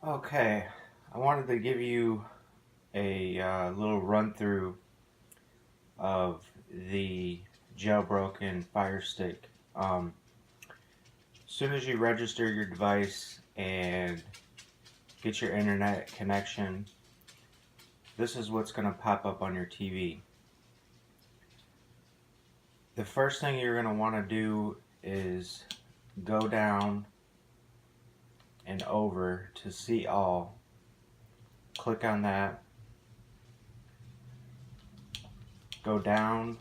Okay, I wanted to give you a little run through of the jailbroken Fire Stick. As soon as you register your device and get your internet connection, this is what's going to pop up on your TV. The first thing you're going to want to do is go down and over to see all. Click on that. Go down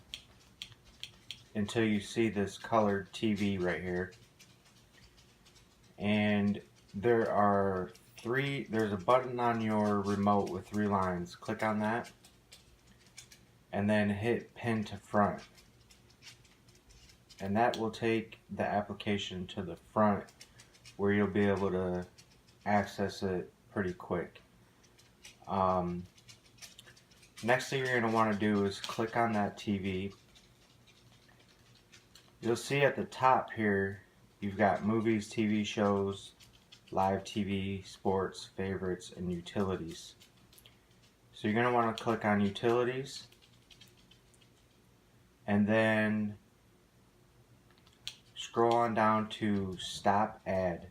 until you see this colored TV right here. And there's a button on your remote with 3 lines. Click on that and then hit pin to front. And that will take the application to the front where you'll be able to access it pretty quick. Next thing you're going to want to do is click on that TV. You'll see at the top here you've got movies, TV shows, live TV, sports, favorites, and utilities. So you're going to want to click on utilities and then scroll on down to stop ad.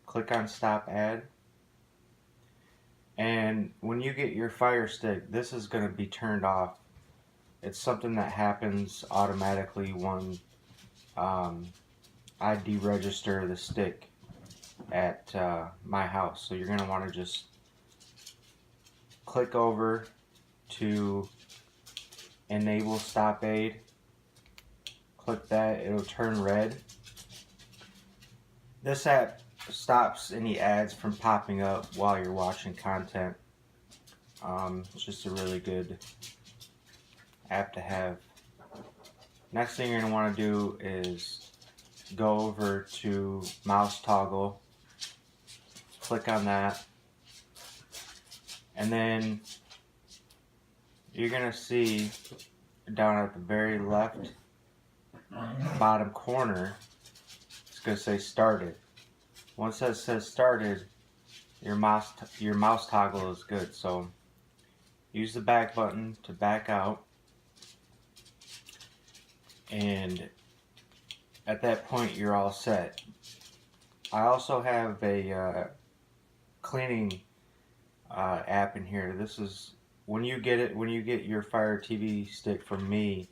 Click on stop ad. And when you get your Fire Stick, this is going to be turned off. It's something that happens automatically when I deregister the stick at my house. So you're going to want to just click over to enable stop aid. Click that, it'll turn red. This app stops any ads from popping up while you're watching content. It's just a really good app to have. Next thing you're going to want to do is go over to mouse toggle, click on that, and then you're going to see down at the very left bottom corner it's going to say started. Once that says started, your mouse toggle is good. So use the back button to back out, and at that point you're all set. I also have a cleaning app in here. This is when you get your Fire TV stick from me,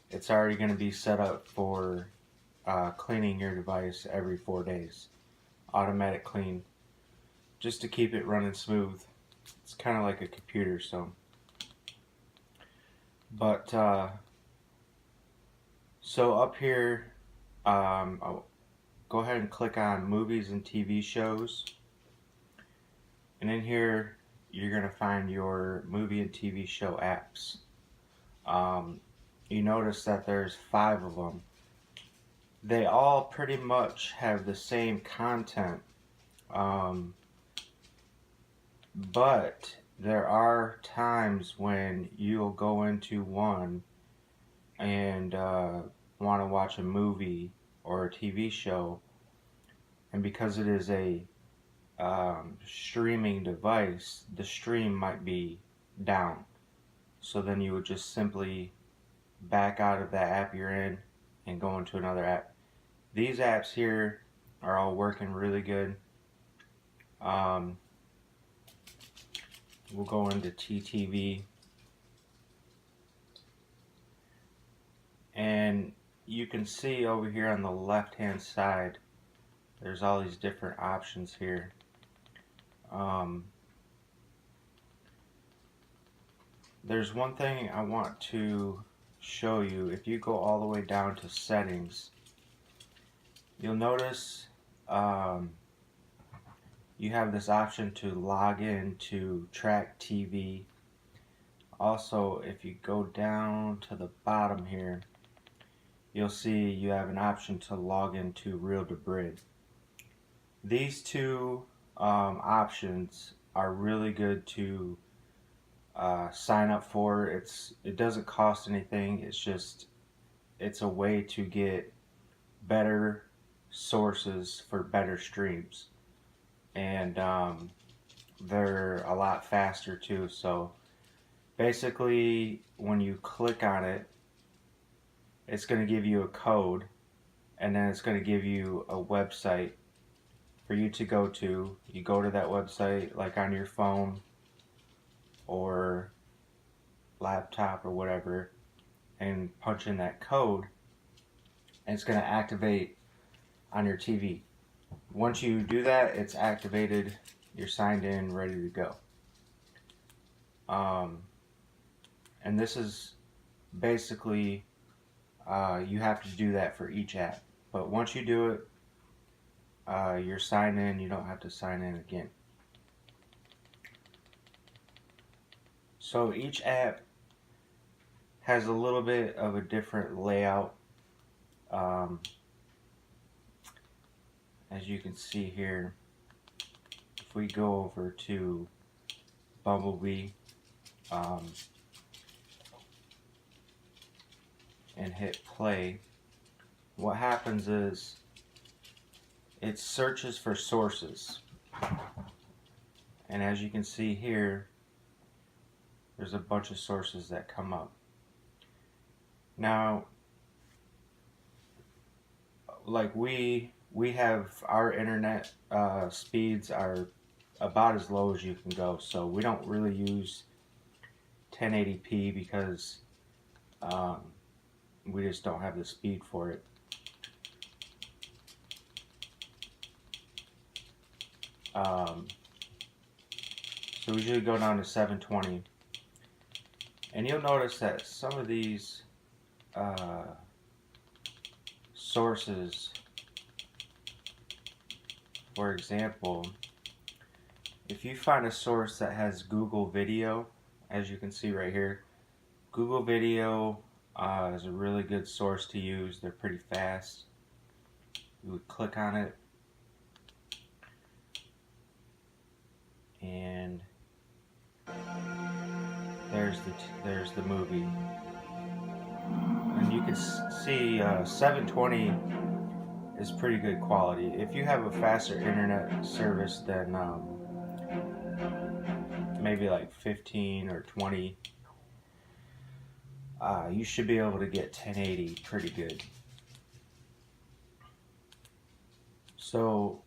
it's already going to be set up for cleaning your device every 4 days. Automatic clean, just to keep it running smooth. It's kind of like a computer, so. But so up here, I'll go ahead and click on movies and TV shows, and in here you're gonna find your movie and TV show apps. You notice that there's 5 of them. They all pretty much have the same content, but there are times when you'll go into one and want to watch a movie or a TV show, and because it is a streaming device, the stream might be down. So then you would just simply back out of that app you're in and go into another app. These apps here are all working really good. We'll go into TTV, and you can see over here on the left hand side there's all these different options here. There's one thing I want to show you. If you go all the way down to settings, you'll notice you have this option to log in to track TV. Also, if you go down to the bottom here, you'll see you have an option to log into Reel to Brid. These two options are really good to sign up for. It doesn't cost anything. It's a way to get better sources for better streams. And they're a lot faster too. So basically, when you click on it, it's going to give you a code, and then it's going to give you a website for you to go to. You go to that website like on your phone or laptop or whatever, and punch in that code, and it's going to activate on your TV. Once you do that, it's activated, you're signed in, ready to go. And this is basically, you have to do that for each app. But once you do it, you're signed in, you don't have to sign in again. So each app has a little bit of a different layout. As you can see here, if we go over to Bumblebee and hit play, what happens is it searches for sources. And as you can see here, there's a bunch of sources that come up. Now, like we have our internet speeds are about as low as you can go, so we don't really use 1080p because we just don't have the speed for it. So we usually go down to 720, and you'll notice that some of these sources, for example, if you find a source that has Google Video, as you can see right here, Google Video is a really good source to use. They're pretty fast. You would click on it, and there's the movie, and you can see 720 is pretty good quality. If you have a faster internet service than maybe like 15 or 20, you should be able to get 1080 pretty good. So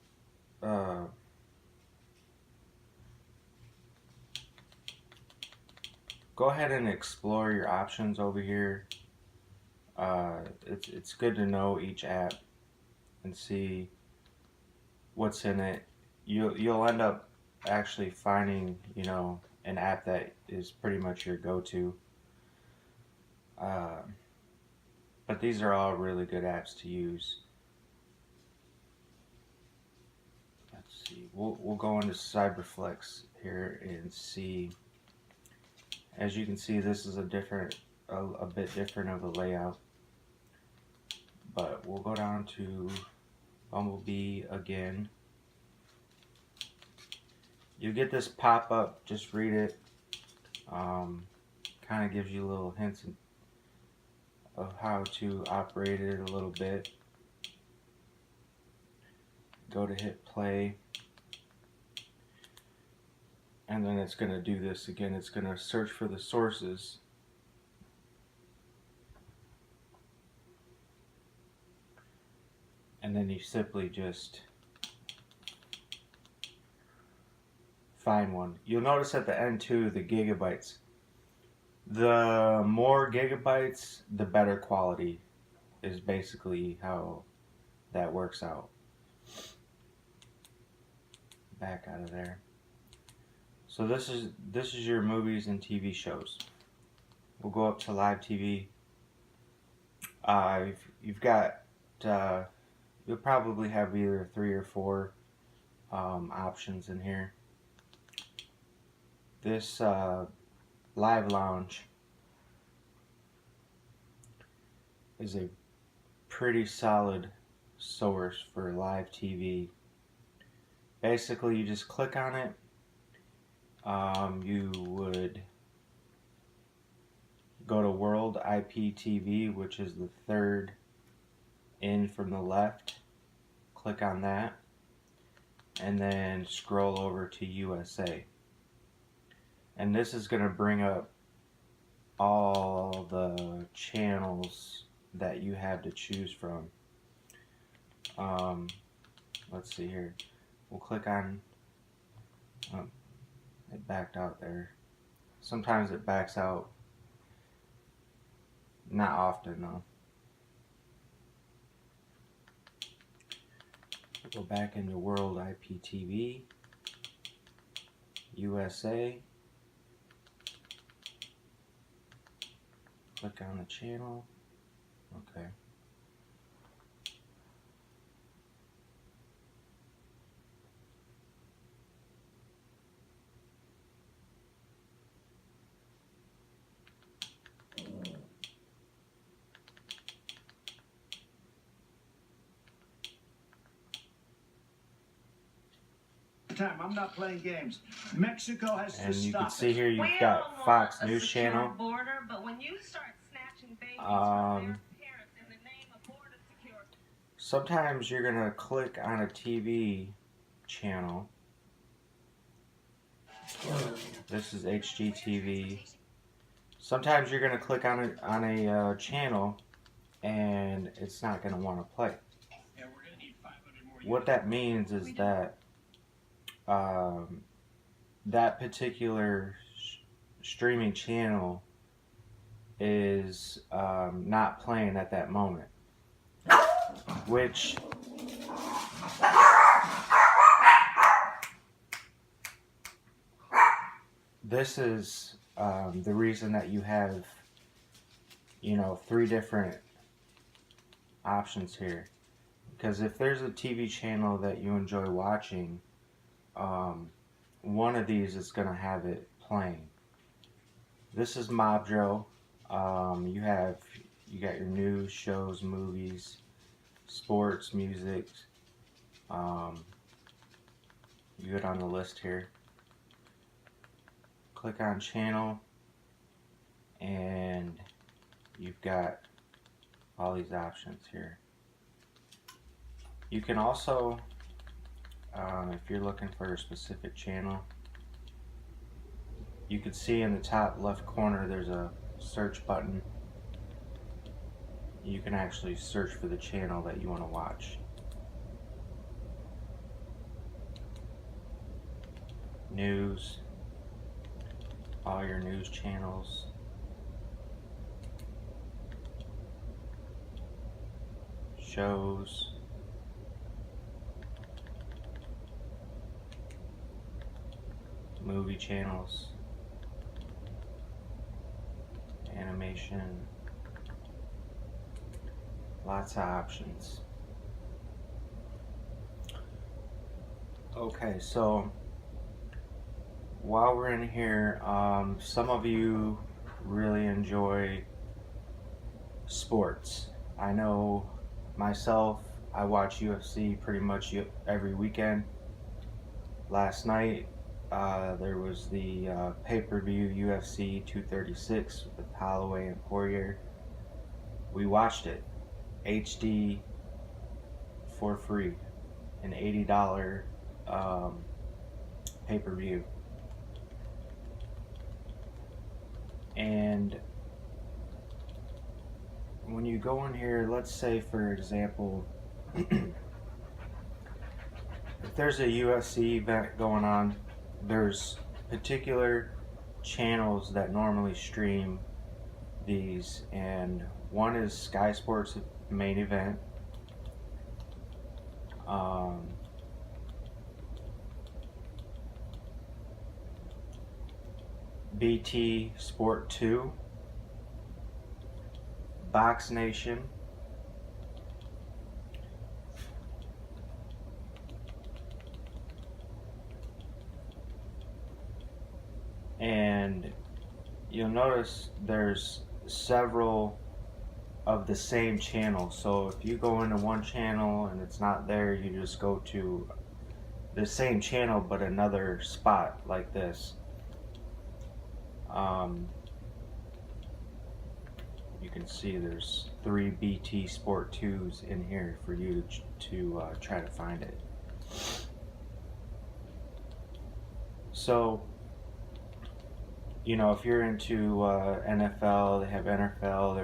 go ahead and explore your options over here. It's good to know each app and see what's in it. You'll end up actually finding, you know, an app that is pretty much your go-to. But these are all really good apps to use. Let's see. We'll go into Cyberflex here and see. As you can see, this is a bit different of a layout. But we'll go down to Bumblebee again. You get this pop-up, just read it. Kind of gives you little hints of how to operate it a little bit. Go to hit play, and then it's going to do this again. It's going to search for the sources. And then you simply just find one. You'll notice at the end too, the gigabytes. The more gigabytes, the better quality is basically how that works out. Back out of there. So this is your movies and TV shows. We'll go up to live TV. You've got you'll probably have either 3 or 4 options in here. This Live Lounge is a pretty solid source for live TV. Basically, you just click on it. You would go to World IPTV, which is the third in from the left. Click on that, and then scroll over to USA. And this is going to bring up all the channels that you have to choose from. Let's see here. We'll click on, it backed out there. Sometimes it backs out. Not often though. Go back into World IPTV, USA. Click on the channel. Okay. I'm not playing games. Mexico has to stop. And you can see here you've got Fox News Channel. Border, but when you start snatching babies from their parents in the name of border security. Sometimes you're gonna click on a TV channel. This is HGTV. Sometimes you're gonna click on a channel, and it's not gonna want to play. What that means is that that particular streaming channel is not playing at that moment, which this is the reason that you have, you know, 3 different options here. Because if there's a TV channel that you enjoy watching, one of these is going to have it playing. This is Mob Joe. You got your news, shows, movies, sports, music. You get on the list here. Click on channel, and you've got all these options here. You can also, if you're looking for a specific channel, you can see in the top left corner there's a search button. You can actually search for the channel that you want to watch. News, all your news channels. Shows. Movie channels. Animation. Lots of options. Okay, so while we're in here, some of you really enjoy sports. I know myself, I watch UFC pretty much every weekend. Last night, there was the pay-per-view UFC 236 with Holloway and Poirier. We watched it HD for free, an $80 pay-per-view. And when you go in here, let's say for example, if there's a UFC event going on, there's particular channels that normally stream these, and one is Sky Sports Main Event, BT Sport 2, Box Nation, and you'll notice there's several of the same channel. So if you go into one channel and it's not there, you just go to the same channel but another spot like this. You can see there's 3 BT Sport 2s in here for you to try to find it. So, you know, if you're into NFL, they have NFL.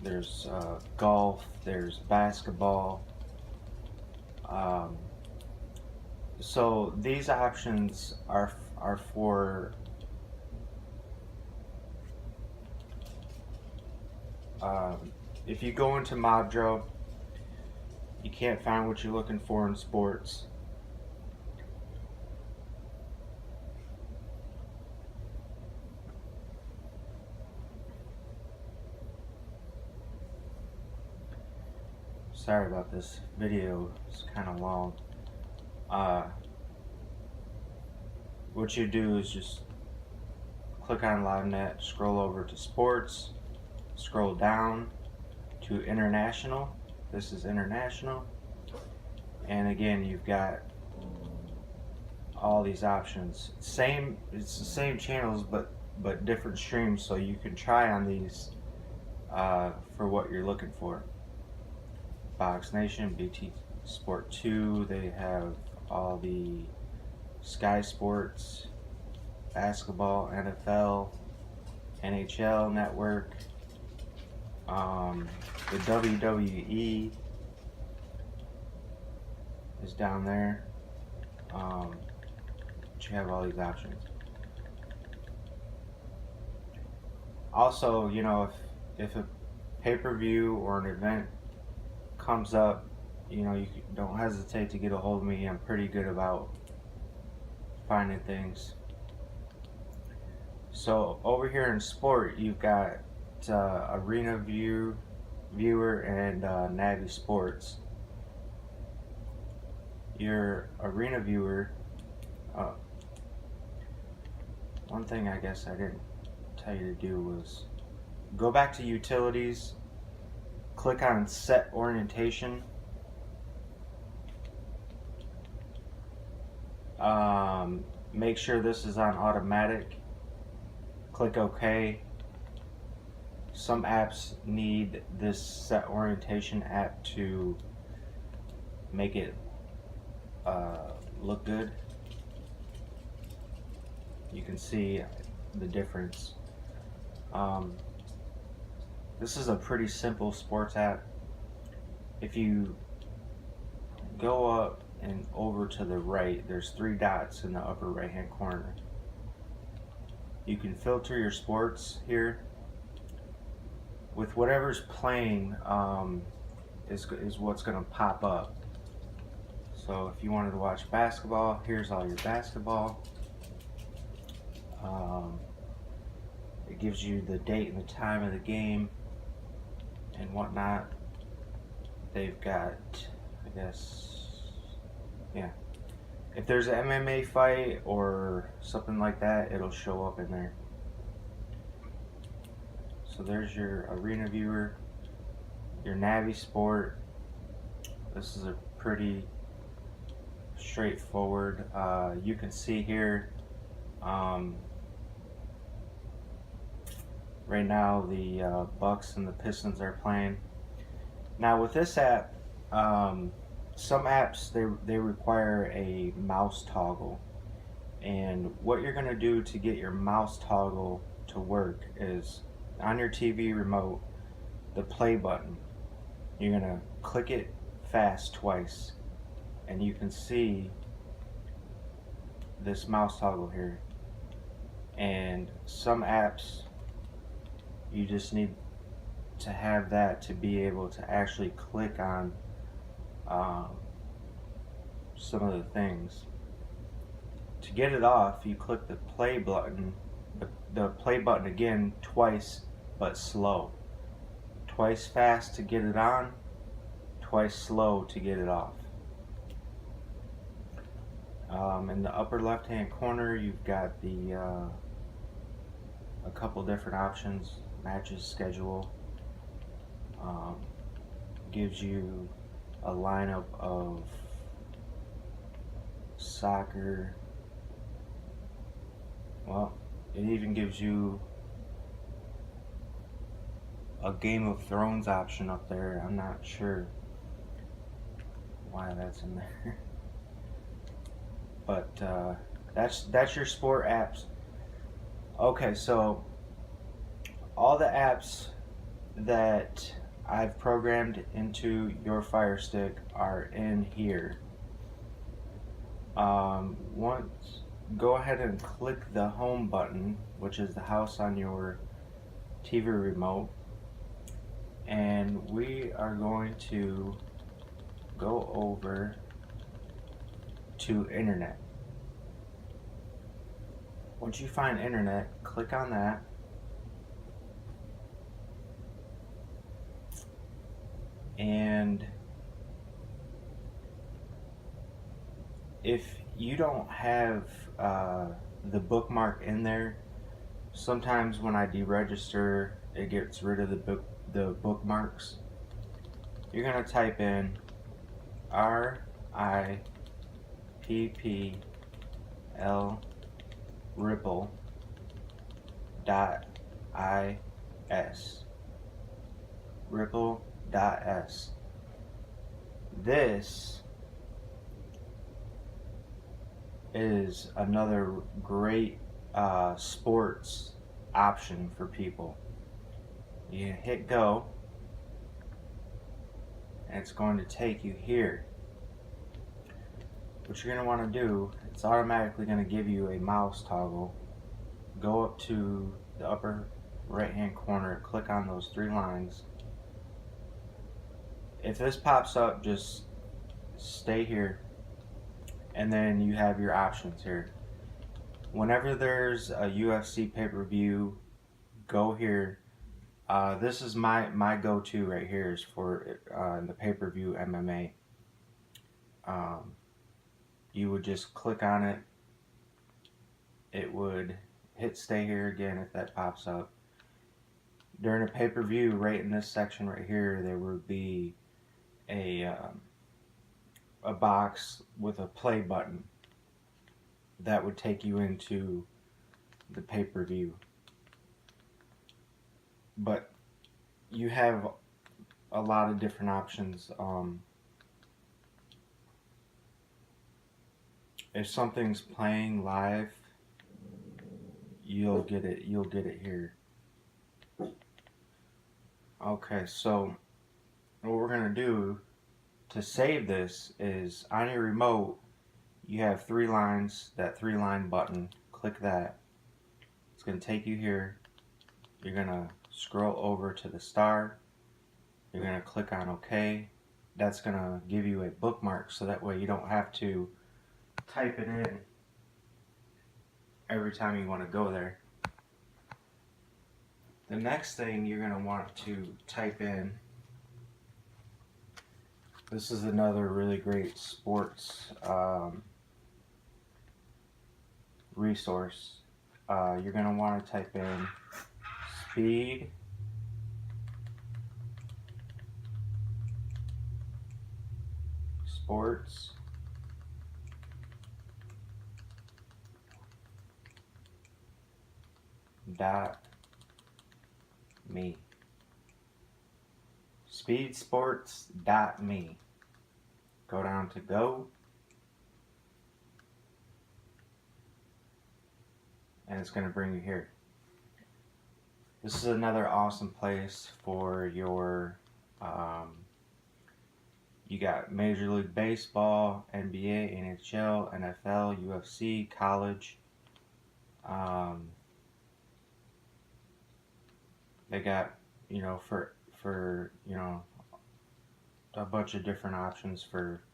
There's golf. There's basketball. Um, so these options are for if you go into Mobdro, you can't find what you're looking for in sports. Sorry about this video, it's kind of long. What you do is just click on LiveNet, scroll over to sports, scroll down to international. This is international. And again, you've got all these options. It's the same channels, but different streams, so you can try on these for what you're looking for. Box Nation, BT Sport 2, they have all the Sky Sports, basketball, NFL, NHL network, the WWE is down there. But you have all these options. Also, you know, if a pay-per-view or an event comes up, you know, you don't hesitate to get a hold of me. I'm pretty good about finding things. So over here in sport, you've got Arena Viewer and Navi Sports. Your Arena Viewer, one thing I guess I didn't tell you to do was go back to utilities, click on set orientation. Make sure this is on automatic. Click OK. Some apps need this set orientation app to make it look good. You can see the difference. This is a pretty simple sports app. If you go up and over to the right, there's 3 dots in the upper right hand corner. You can filter your sports here with whatever's playing. Is what's going to pop up. So if you wanted to watch basketball, here's all your basketball. It gives you the date and the time of the game and whatnot. They've got, I guess, yeah. If there's an MMA fight or something like that, it'll show up in there. So there's your Arena Viewer, your Navi Sport. This is a pretty straightforward. You can see here, right now the Bucks and the Pistons are playing. Now with this app, some apps they require a mouse toggle, and what you're going to do to get your mouse toggle to work is on your TV remote, the play button, you're going to click it fast twice, and you can see this mouse toggle here. And some apps you just need to have that to be able to actually click on some of the things. To get it off, you click the play button, the play button again twice, but slow. Twice fast to get it on, twice slow to get it off. In the upper left hand corner, you've got the a couple different options. Matches schedule, gives you a lineup of soccer. Well, it even gives you a Game of Thrones option up there. I'm not sure why that's in there. But That's your sport apps. Okay, so all the apps that I've programmed into your Fire Stick are in here. Once Go ahead and click the home button, which is the house on your TV remote, and we are going to go over to internet. Once you find internet, click on that. And if you don't have the bookmark in there, sometimes when I deregister, it gets rid of the bookmarks. You're gonna type in RIPPL Ripple .is Ripple.s. This is another great sports option for people. You hit go, and it's going to take you here. What you're going to want to do, it's automatically going to give you a mouse toggle. Go up to the upper right hand corner, click on those 3 lines. If this pops up, just stay here, and then you have your options here. Whenever there's a UFC pay-per-view, go here. This is my go-to right here is for the pay-per-view MMA. You would just click on it. It would hit stay here again if that pops up. During a pay-per-view, right in this section right here, there would be a box with a play button that would take you into the pay-per-view. But you have a lot of different options. If something's playing live, you'll get it here. Okay, so what we're gonna do to save this is on your remote you have 3 lines, that 3-line button, click that. It's gonna take you here. You're gonna scroll over to the star. You're gonna click on OK. That's gonna give you a bookmark so that way you don't have to type it in every time you want to go there. The next thing you're going to want to type in, this is another really great sports resource. You're going to want to type in speed sports .me. Speedsports.me. Go down to go, and it's going to bring you here. This is another awesome place for your you got Major League Baseball, NBA, NHL, NFL, UFC, college. They got, for a bunch of different options for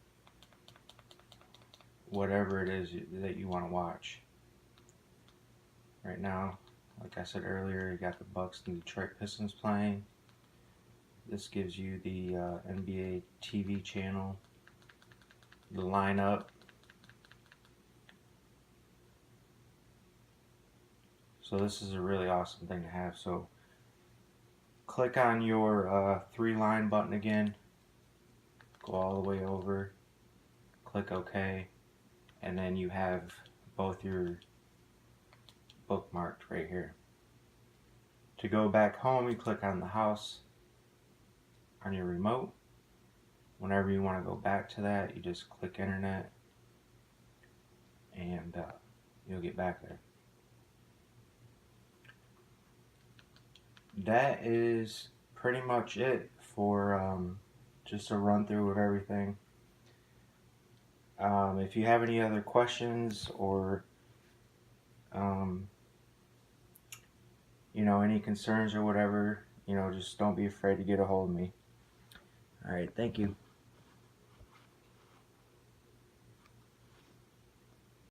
whatever it is that you want to watch. Right now, like I said earlier, you got the Bucks and Detroit Pistons playing. This gives you the NBA TV channel, the lineup. So this is a really awesome thing to have. So click on your 3-line button again, go all the way over, click OK, and then you have both your bookmarked right here. To go back home, you click on the house on your remote. Whenever you want to go back to that, you just click internet, and you'll get back there. That is pretty much it for just a run through of everything. If you have any other questions or any concerns or whatever, just don't be afraid to get a hold of me. All right, thank you.